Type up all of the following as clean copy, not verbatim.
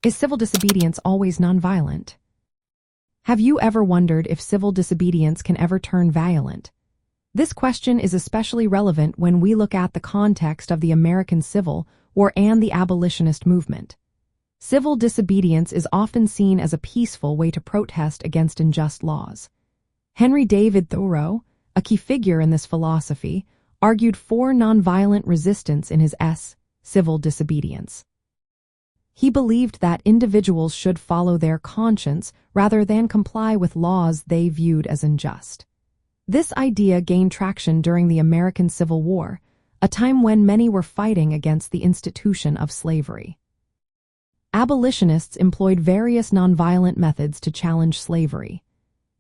Is civil disobedience always nonviolent? Have you ever wondered if civil disobedience can ever turn violent? This question is especially relevant when we look at the context of the American Civil War and the abolitionist movement. Civil disobedience is often seen as a peaceful way to protest against unjust laws. Henry David Thoreau, a key figure in this philosophy, argued for nonviolent resistance in his Civil Disobedience. He believed that individuals should follow their conscience rather than comply with laws they viewed as unjust. This idea gained traction during the American Civil War, a time when many were fighting against the institution of slavery. Abolitionists employed various nonviolent methods to challenge slavery.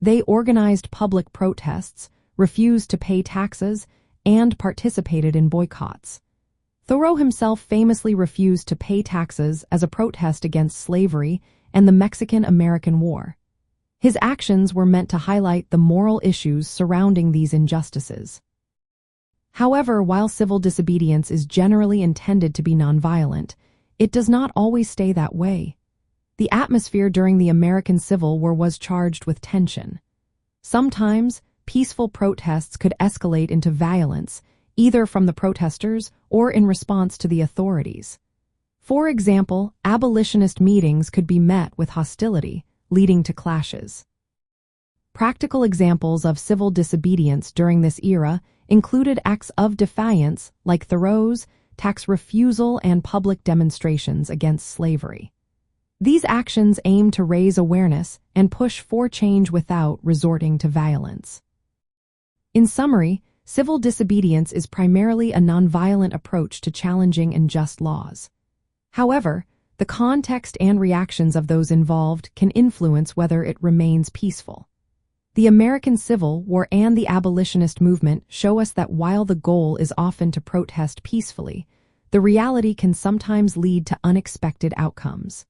They organized public protests, refused to pay taxes, and participated in boycotts. Thoreau himself famously refused to pay taxes as a protest against slavery and the Mexican-American War. His actions were meant to highlight the moral issues surrounding these injustices. However, while civil disobedience is generally intended to be nonviolent, it does not always stay that way. The atmosphere during the American Civil War was charged with tension. Sometimes, peaceful protests could escalate into violence, either from the protesters or in response to the authorities. For example, abolitionist meetings could be met with hostility, leading to clashes. Practical examples of civil disobedience during this era included acts of defiance like Thoreau's tax refusal and public demonstrations against slavery. These actions aim to raise awareness and push for change without resorting to violence. In summary, civil disobedience is primarily a nonviolent approach to challenging unjust laws. However, the context and reactions of those involved can influence whether it remains peaceful. The American Civil War and the abolitionist movement show us that while the goal is often to protest peacefully, the reality can sometimes lead to unexpected outcomes.